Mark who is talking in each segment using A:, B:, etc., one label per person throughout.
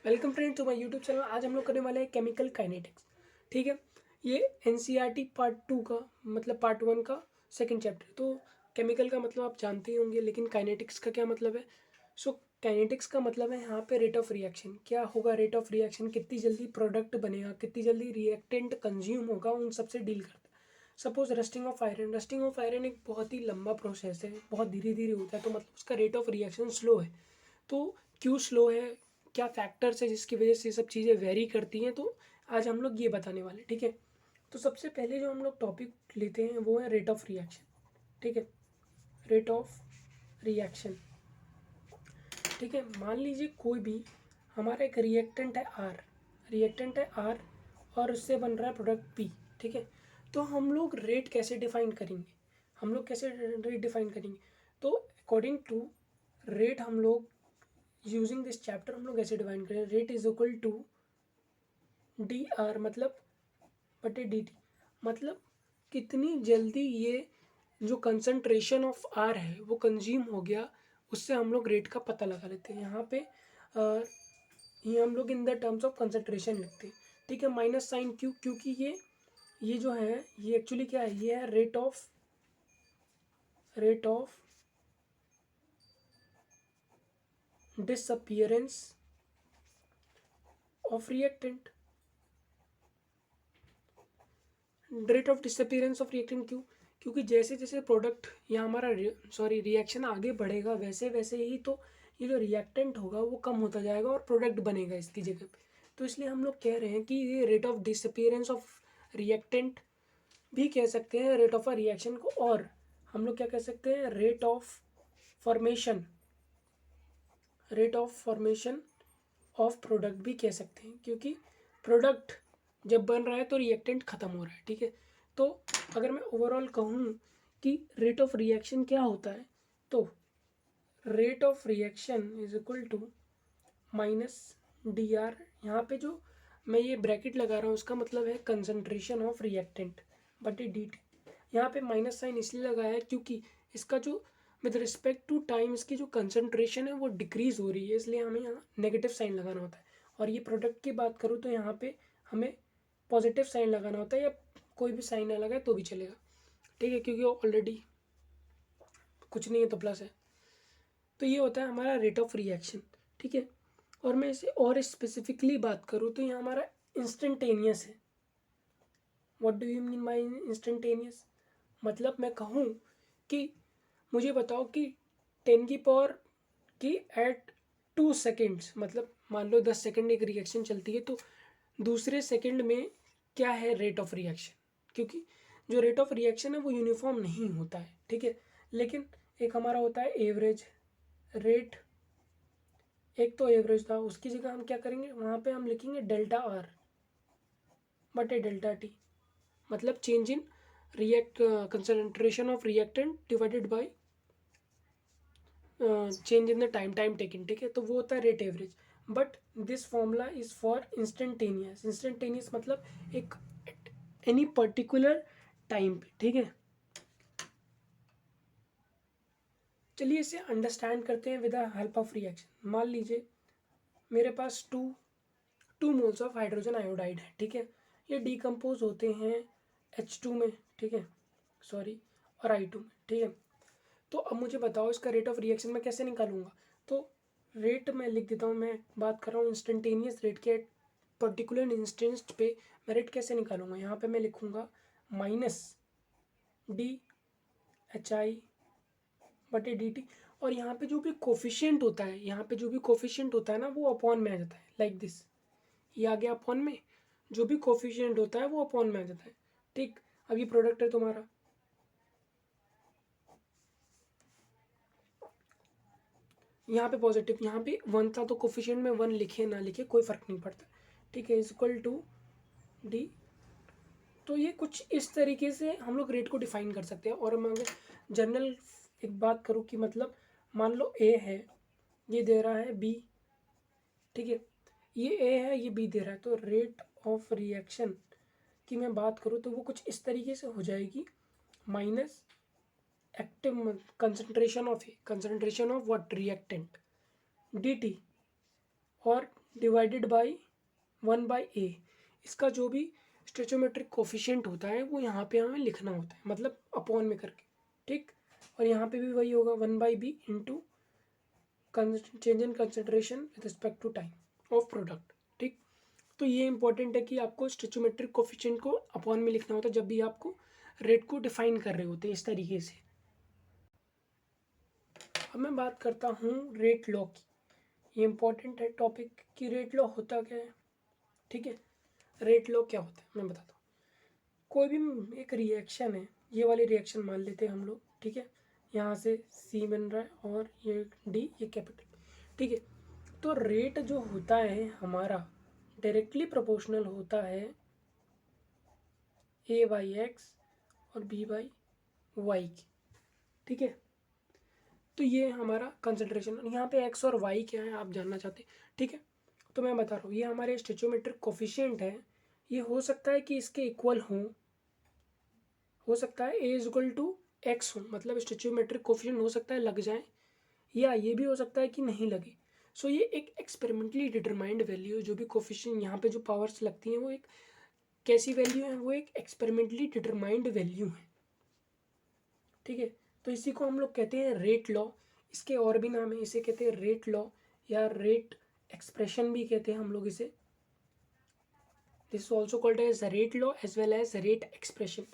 A: Welcome friend to my YouTube channel. आज हम लोग करने वाले हैं केमिकल काइनेटिक्स। ठीक है, ये एनसीईआरटी पार्ट 2 का मतलब पार्ट 1 का सेकंड चैप्टर। तो केमिकल का मतलब आप जानते ही होंगे, लेकिन काइनेटिक्स का क्या मतलब है। सो काइनेटिक्स का मतलब है यहाँ पे रेट ऑफ रिएक्शन। क्या होगा रेट ऑफ रिएक्शन, कितनी जल्दी प्रोडक्ट बनेगा, कितनी जल्दी रिएक्टेंट कंज्यूम होगा, उन सबसे डील करता है। Suppose rusting of iron. Rusting of iron एक बहुत ही लंबा प्रोसेस है, बहुत धीरे धीरे होता है, तो मतलब उसका रेट ऑफ रिएक्शन स्लो है। तो क्यों स्लो है, क्या फैक्टर्स है जिसकी वजह से ये सब चीज़ें वेरी करती हैं, तो आज हम लोग ये बताने वाले। ठीक है, तो सबसे पहले जो हम लोग टॉपिक लेते हैं वो है रेट ऑफ रिएक्शन। ठीक है, रेट ऑफ रिएक्शन। ठीक है, मान लीजिए कोई भी हमारा एक रिएक्टेंट है आर। रिएक्टेंट है आर और उससे बन रहा है प्रोडक्ट पी। ठीक है, तो हम लोग रेट कैसे डिफाइन करेंगे, हम लोग कैसे रेट डिफाइन करेंगे। तो अकॉर्डिंग टू रेट हम लोग यूजिंग दिस चैप्टर हम लोग ऐसे डिफाइन करें, rate is equal to d r मतलब बटे डी टी। मतलब कितनी जल्दी ये जो कंसंट्रेशन ऑफ आर है वो कंज्यूम हो गया, उससे हम लोग रेट का पता लगा लेते हैं। यहाँ पे ये हम लोग in the terms of concentration लिखते हैं। ठीक है, माइनस साइन क्यों, क्योंकि ये जो है ये एक्चुअली क्या है, ये है rate of disappearance of reactant. Rate of disappearance of reactant क्यों, क्योंकि जैसे जैसे प्रोडक्ट या हमारा रिएक्शन आगे बढ़ेगा, वैसे वैसे ही तो ये जो रिएक्टेंट होगा वो कम होता जाएगा और प्रोडक्ट बनेगा इसकी जगह पे। तो इसलिए हम लोग कह रहे हैं कि ये rate of disappearance of reactant भी कह सकते हैं रेट ऑफ अ रिएक्शन को। और हम लोग क्या कह सकते हैं, formation rate of formation of product भी कह सकते हैं, क्योंकि प्रोडक्ट जब बन रहा है तो रिएक्टेंट खत्म हो रहा है। ठीक है, तो अगर मैं ओवरऑल कहूँ कि रेट ऑफ रिएक्शन क्या होता है, तो rate of reaction is equal to minus d r. यहाँ पे जो मैं ये ब्रैकेट लगा रहा हूँ उसका मतलब है कंसंट्रेशन ऑफ रिएक्टेंट बटे डी टी। यहाँ पे माइनस साइन इसलिए लगाया है क्योंकि इसका जो विद रिस्पेक्ट टू टाइम इसकी जो कंसंट्रेशन है वो डिक्रीज हो रही है, इसलिए हमें यहाँ नेगेटिव साइन लगाना होता है। और ये प्रोडक्ट की बात करूँ तो यहाँ पे हमें पॉजिटिव साइन लगाना होता है, या कोई भी साइन ना लगाए तो भी चलेगा। ठीक है, क्योंकि ऑलरेडी कुछ नहीं है तो प्लस है। तो ये होता है हमारा रेट ऑफ रिएक्शन। ठीक है, और मैं इसे और स्पेसिफिकली बात करूँ तो ये हमारा इंस्टेंटेनियस है। What do you mean by instantaneous, मतलब मैं कहूँ कि मुझे बताओ कि 10 की पावर की एट 2 सेकेंड्स, मतलब मान लो 10 सेकेंड एक रिएक्शन चलती है, तो दूसरे सेकेंड में क्या है रेट ऑफ रिएक्शन। क्योंकि जो रेट ऑफ रिएक्शन है वो यूनिफॉर्म नहीं होता है। ठीक है, लेकिन एक हमारा होता है एवरेज रेट। एक तो एवरेज था, उसकी जगह हम क्या करेंगे, वहाँ पे हम लिखेंगे डेल्टा आर बटे डेल्टा टी। मतलब change in React concentration of reactant divided by change in the time taken. ठीक है, तो वो होता है rate average. But this formula is for instantaneous. Instantaneous मतलब एक एनी पर्टिकुलर टाइम पे। ठीक है, चलिए इसे अंडरस्टैंड करते हैं with the help of reaction. मान लीजिए मेरे पास two moles of hydrogen iodide है। ठीक है, ये डिकम्पोज होते हैं H2 में। ठीक है, सॉरी, और I2 में। ठीक है, तो अब मुझे बताओ इसका रेट ऑफ रिएक्शन मैं कैसे निकालूंगा। तो रेट मैं लिख देता हूँ, मैं बात कर रहा हूँ इंस्टेंटेनियस रेट के पर्टिकुलर इंस्टेंस पे। मैं रेट कैसे निकालूंगा, यहाँ पे मैं लिखूंगा माइनस डी एच आई बटे डी टी। और यहाँ पे जो भी कोफिशियंट होता है, यहाँ पे जो भी कोफिशियंट होता है ना, वो अपॉन में आ जाता है लाइक दिस। ये आ गया अपॉन में, जो भी कोफिशियंट होता है वो अपॉन में आ जाता है। ठीक, अब ये प्रोडक्ट है तुम्हारा, यहाँ पे पॉजिटिव, यहाँ पे 1 था तो कोफिशिएंट में 1 लिखे ना लिखे कोई फ़र्क नहीं पड़ता। ठीक है, इज इक्वल टू डी। तो ये कुछ इस तरीके से हम लोग रेट को डिफाइन कर सकते हैं। और मैं अगर जनरल एक बात करूँ कि मतलब मान लो ए है, ये दे रहा है बी। ठीक है, ये ए है, ये बी दे रहा है, तो रेट ऑफ रिएक्शन की मैं बात करूँ तो वो कुछ इस तरीके से हो जाएगी, minus active concentration of what reactant dt, और डिवाइडेड बाई 1/a। इसका जो भी स्टोइचोमेट्रिक कोफिशिएंट होता है वो यहाँ पे हमें लिखना होता है, मतलब अपॉन में करके, ठीक। और यहाँ पे भी वही होगा 1/b into change in concentration with respect to time of product, ठीक। तो ये इंपॉर्टेंट है कि आपको स्टोइचोमेट्रिक कोफिशिएंट को अपॉन में लिखना होता है जब भी आपको रेट को डिफाइन कर रहे होते हैं इस तरीके से। अब मैं बात करता हूँ रेट लॉ की। ये इंपॉर्टेंट है टॉपिक कि रेट लॉ होता क्या है, ठीक है। रेट लॉ क्या होता है मैं बताता हूँ। कोई भी एक रिएक्शन है, ये वाली रिएक्शन मान लेते हैं हम लोग, ठीक है। यहाँ से सी बन रहा है और ये डी, ये कैपिटल, ठीक है। तो रेट जो होता है हमारा डायरेक्टली प्रोपोर्शनल होता है ए बाई एक्स और बी बाई वाई की, ठीक है। तो ये हमारा कंसंट्रेशन, यहाँ पे एक्स और वाई क्या है आप जानना चाहते हैं, ठीक है। तो मैं बता रहा हूँ ये हमारे स्टोइचोमेट्रिक कोफिशिएंट है। ये हो सकता है कि इसके इक्वल हों, हो सकता है ए इज इक्वल टू एक्स हो, मतलब स्टोइचोमेट्रिक कोफिशिएंट हो सकता है लग जाए, या ये भी हो सकता है कि नहीं लगे। सो ये एक एक्सपेरिमेंटली डिटरमाइंड वैल्यू है। जो भी कोफिशिएंट यहाँ पे जो पावर्स लगती हैं वो एक कैसी वैल्यू है, वो एक एक्सपेरिमेंटली डिटरमाइंड वैल्यू है, ठीक है। तो इसी को हम लोग कहते हैं रेट लॉ। इसके और भी नाम है, इसे कहते हैं रेट लॉ या रेट एक्सप्रेशन भी कहते हैं हम लोग इसे। This is also called as rate law as well as rate expression.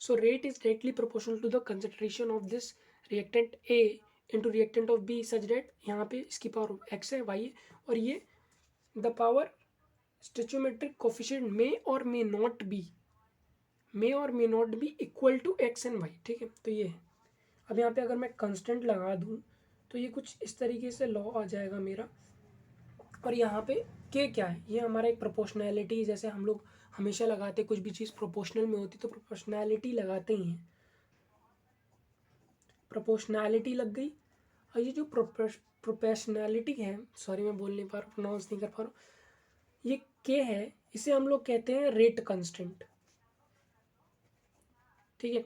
A: So rate is directly proportional to the concentration of this reactant A into reactant of B such that यहाँ पे इसकी power x है, Y है, और ये the power stoichiometric coefficient may और may not be equal to x and Y, ठीक है। तो ये है। अब यहाँ पे अगर मैं कंस्टेंट लगा दूँ तो ये कुछ इस तरीके से लॉ आ जाएगा मेरा। और यहाँ पे के क्या है, ये हमारा एक प्रोपोर्शनैलिटी, जैसे हम लोग हमेशा लगाते, कुछ भी चीज़ प्रोपोर्शनल में होती तो प्रोपोर्शनैलिटी लगाते ही हैं, प्रोपोर्शनैलिटी लग गई। और ये जो प्रोपोर्शनैलिटी है, सॉरी मैं बोल नहीं पा रहा, प्रोनाउंस नहीं कर पा रहा हूँ, ये के है, इसे हम लोग कहते हैं रेट कंस्टेंट, ठीक है।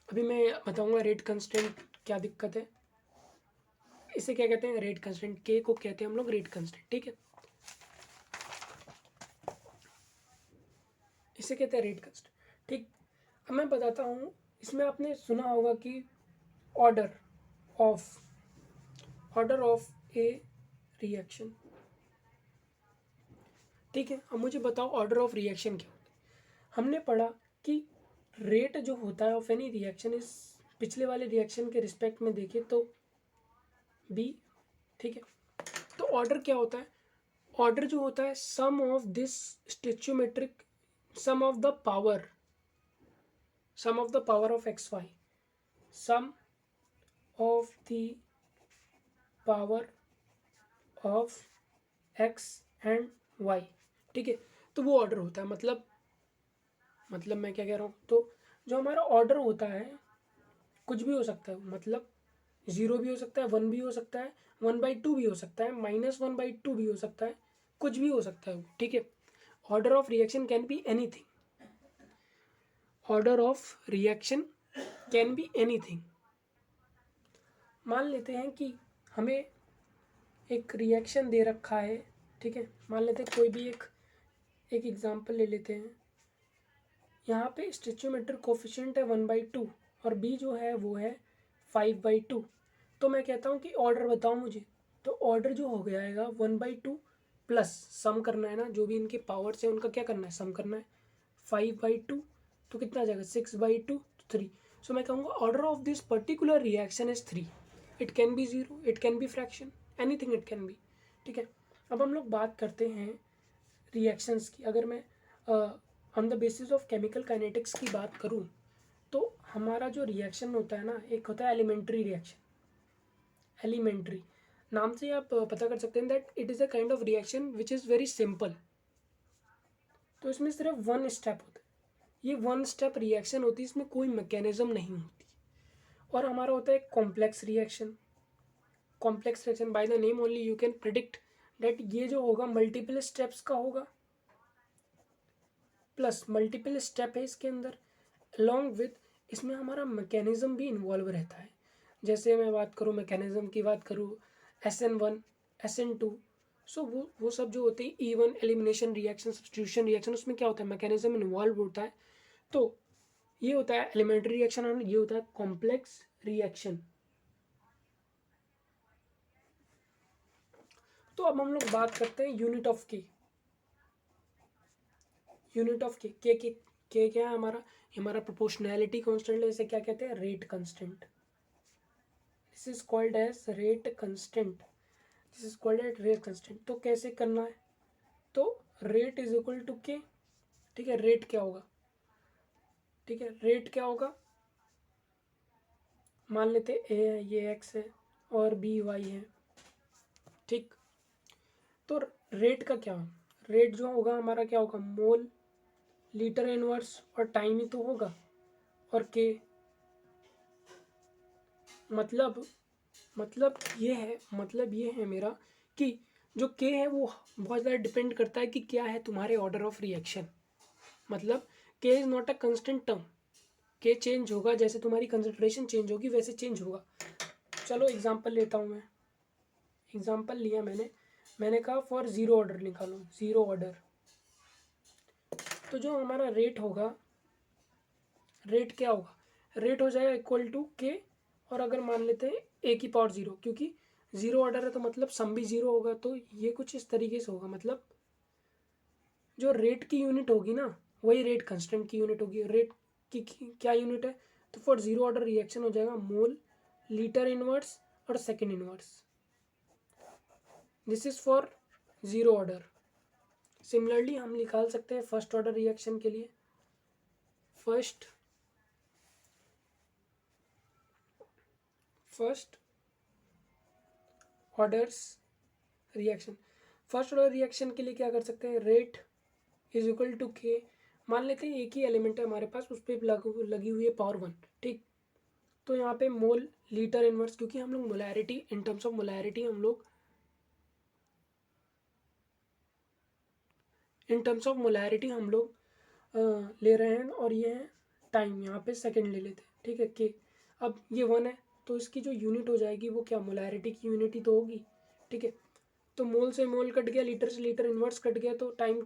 A: अभी मैं बताऊंगा रेट कंस्टेंट क्या दिक्कत है। इसे क्या कहते हैं, रेट कंस्टेंट, के को कहते हैं हम लोग रेट कंस्टेंट, ठीक है। इसे कहते हैं रेट कंस्टेंट, ठीक। अब मैं बताता हूँ, इसमें आपने सुना होगा कि ऑर्डर ऑफ ए रिएक्शन, ठीक है। अब मुझे बताओ ऑर्डर ऑफ रिएक्शन क्या होता है। हमने पढ़ा कि रेट जो होता है ऑफ एनी रिएक्शन इस पिछले वाले रिएक्शन के रिस्पेक्ट में देखें तो बी, ठीक है। तो ऑर्डर क्या होता है, ऑर्डर जो होता है sum of this stoichiometric, sum of the power of X Y, sum of the power of X and Y, ठीक है। तो वो ऑर्डर होता है, मतलब मैं क्या कह रहा हूँ, तो जो हमारा ऑर्डर होता है कुछ भी हो सकता है, मतलब 0 भी हो सकता है, 1 भी हो सकता है, 1/2 भी हो सकता है, -1/2 भी हो सकता है, कुछ भी हो सकता है वो, ठीक है। Order of reaction can be anything, order of reaction can be anything. मान लेते हैं कि हमें एक रिएक्शन दे रखा है, ठीक है। मान लेते हैं कोई भी एक एग्जांपल ले लेते हैं। यहाँ पे स्टोइचोमेट्रिक कोफिशिएंट है 1/2 और बी जो है वो है 5/2। तो मैं कहता हूँ कि ऑर्डर बताओ मुझे, तो ऑर्डर जो हो गया है 1/2 प्लस सम करना है ना, जो भी इनके पावर्स है उनका क्या करना है, सम करना है। 5/2 तो कितना आ जाएगा, 6/2 तो 3। सो मैं कहूँगा order of this particular reaction is 3। It can be 0, it can be fraction, anything it can be, ठीक है। अब हम लोग बात करते हैं रिएक्शंस की। अगर मैं on the basis of chemical kinetics की बात करूँ तो हमारा जो रिएक्शन होता है ना, एक होता है एलिमेंट्री रिएक्शन। एलिमेंट्री नाम से आप पता कर सकते हैं that it is a kind of reaction which is very simple. तो इसमें सिर्फ वन स्टेप होता है, ये वन स्टेप रिएक्शन होती है, इसमें कोई मैकेनिज्म नहीं होती। और हमारा होता है complex reaction. Complex reaction by the name only you can predict that ये जो होगा मल्टीपल स्टेप्स का होगा, प्लस मल्टीपल स्टेप है इसके अंदर, अलॉन्ग विथ इसमें हमारा मैकेनिज्म भी इन्वॉल्व रहता है। जैसे मैं बात करूँ मैकेनिज्म की बात करूँ, SN1 SN2, सो वो सब जो होते हैं even, elimination reaction, substitution reaction, उसमें क्या होता है, मैकेनिज्म इन्वॉल्व होता है। तो ये होता है एलिमेंट्री रिएक्शन और ये होता है कॉम्प्लेक्स रिएक्शन। तो अब हम लोग बात करते हैं यूनिट ऑफ के। यूनिट ऑफ के क्या है हमारा प्रोपोर्शनैलिटी कांस्टेंट है, इसे क्या कहते हैं, rate constant. This is called as rate constant, this is called as rate constant. तो कैसे करना है, तो रेट इज इक्वल टू के, ठीक है। रेट क्या होगा, ठीक है, रेट क्या होगा, मान लेते ए है, ये एक्स है और बी वाई है, ठीक। तो रेट का क्या, रेट जो होगा हमारा क्या होगा, मोल लीटर इनवर्स और टाइम ही तो होगा, और के मतलब मतलब ये है मेरा कि जो के है वो बहुत ज़्यादा डिपेंड करता है कि क्या है तुम्हारे ऑर्डर ऑफ रिएक्शन। मतलब k is not a constant term, k change होगा, जैसे तुम्हारी कंसंट्रेशन चेंज होगी वैसे चेंज होगा। चलो एग्जांपल लेता हूँ मैं, एग्जांपल लिया मैंने कहा फॉर ज़ीरो ऑर्डर निकालो, ज़ीरो ऑर्डर। तो जो हमारा रेट होगा, रेट क्या होगा, रेट हो जाएगा इक्वल टू के, और अगर मान लेते हैं ए की पावर ज़ीरो, क्योंकि ज़ीरो ऑर्डर है तो मतलब सम भी ज़ीरो होगा, तो ये कुछ इस तरीके से होगा। मतलब जो रेट की यूनिट होगी ना, वही रेट कांस्टेंट की यूनिट होगी। रेट की क्या यूनिट है, तो फॉर ज़ीरो ऑर्डर रिएक्शन हो जाएगा मोल लीटर इनवर्स और second inverse. This is for zero order. Similarly हम निकाल सकते हैं फर्स्ट ऑर्डर रिएक्शन के लिए। First orders reaction, first order reaction के लिए क्या कर सकते हैं, रेट इज इक्वल टू के। मान लेते हैं एक ही एलिमेंट है हमारे पास, उस पर लगी हुई है पावर वन, ठीक। तो यहाँ पे मोल लीटर इनवर्स, क्योंकि हम लोग molarity, in terms of molarity हम लोग ले रहे हैं, और ये है टाइम, यहाँ पे सेकंड ले लेते हैं, ठीक है। के अब ये वन है तो इसकी जो यूनिट हो जाएगी वो क्या, मोलैरिटी की यूनिट ही तो होगी, ठीक है। तो मोल से मोल कट गया, लीटर से लीटर इनवर्स कट गया, तो टाइम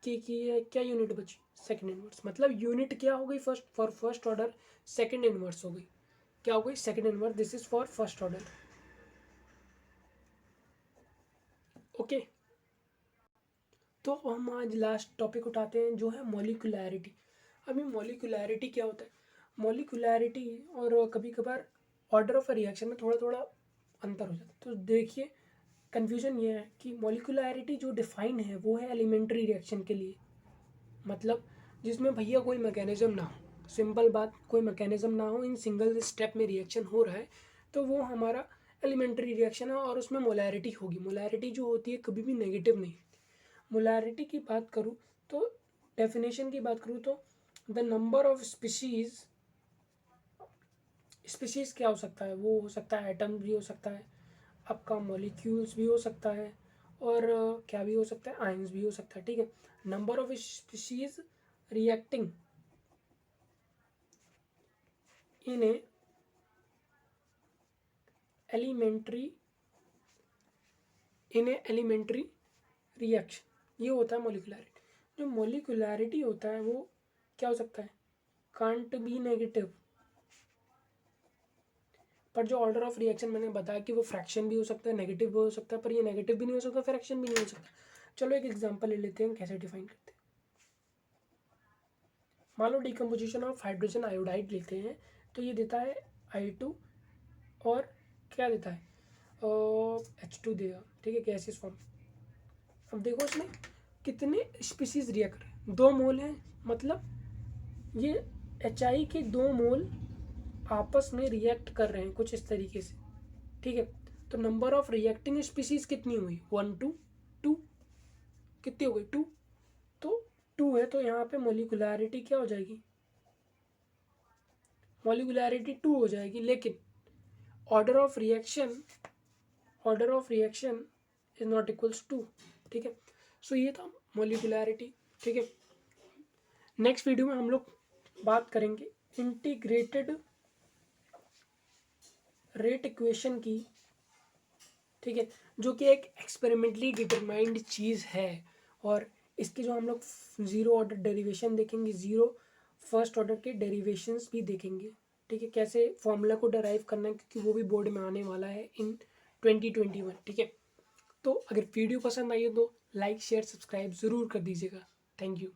A: की है क्या यूनिट बची, सेकंड इनवर्स। मतलब यूनिट क्या हो गई, फर्स्ट ऑर्डर सेकंड इनवर्स हो गई, क्या हो गई, second inverse. This is for first order, okay. तो हम आज लास्ट टॉपिक उठाते हैं जो है मॉलिक्यूलैरिटी। अभी मॉलिक्यूलैरिटी क्या होता है, मॉलिक्यूलैरिटी और कभी कभार ऑर्डर ऑफ अ रिएक्शन में थोड़ा थोड़ा अंतर हो जाता है। तो देखिए कन्फ्यूजन ये है कि मॉलिक्यूलैरिटी जो डिफाइन है वो है एलिमेंट्री रिएक्शन के लिए, मतलब जिसमें भैया कोई मैकेनिज्म ना हो, सिंपल बात, कोई मैकेनिज्म ना हो, इन सिंगल स्टेप में रिएक्शन हो रहा है, तो वो हमारा एलिमेंट्री रिएक्शन है, और उसमें मोलैरिटी होगी। मोलैरिटी जो होती है कभी भी नेगेटिव नहीं होती। मोलैरिटी की बात करूँ तो, डेफिनेशन की बात करूँ तो, the number of species, species क्या हो सकता है, वो हो सकता है एटम भी हो सकता है, आपका मॉलिक्यूल्स भी हो सकता है, और क्या भी हो सकता है, आयंस भी हो सकता है, ठीक है। Number of species reacting in a elementary reaction, ये होता है मोलिकुलैरिटी। जो मोलिकुलैरिटी होता है वो क्या हो सकता है, कांट बी नेगेटिव, पर जो ऑर्डर ऑफ रिएक्शन मैंने बताया कि वो फ्रैक्शन भी हो सकता है, नेगेटिव भी हो सकता है, पर ये नेगेटिव भी नहीं हो सकता, फ्रैक्शन भी नहीं हो सकता। चलो एक एग्जांपल ले लेते हैं कैसे डिफाइन करते हैं। मान लो डिकम्पोजिशन ऑफ हाइड्रोजन आयोडाइड लेते हैं, तो ये देता है I2, और क्या देता है, H2 देगा, ठीक है, गैसियस फॉर्म। अब देखो इसमें कितने स्पीसीज रिएक्ट कर रहे हैं, 2 मोल हैं, मतलब ये HI के 2 मोल आपस में रिएक्ट कर रहे हैं कुछ इस तरीके से, ठीक है। तो नंबर ऑफ रिएक्टिंग स्पीसीज कितनी हुई, 1 2 2, कितनी हो गई, 2। तो 2 है, तो यहाँ पे मोलिकुलैरिटी क्या हो जाएगी, मोलिकुलैरिटी 2 हो जाएगी, लेकिन order of reaction is not equals 2, ठीक है। सो ये था मोलिकुलैरिटी, ठीक है। नेक्स्ट वीडियो में हम लोग बात करेंगे इंटीग्रेटेड रेट इक्वेशन की, ठीक है, जो कि एक एक्सपेरिमेंटली डिटरमाइंड चीज़ है। और इसके जो हम लोग ज़ीरो ऑर्डर डेरिवेशन देखेंगे, ज़ीरो फर्स्ट ऑर्डर के डेरिवेशंस भी देखेंगे। ठीक है, कैसे फॉर्मूला को डराइव करना है, क्योंकि वो भी बोर्ड में आने वाला है इन 2021। ठीक है, तो अगर वीडियो पसंद आई हो तो लाइक शेयर सब्सक्राइब ज़रूर कर दीजिएगा। Thank you.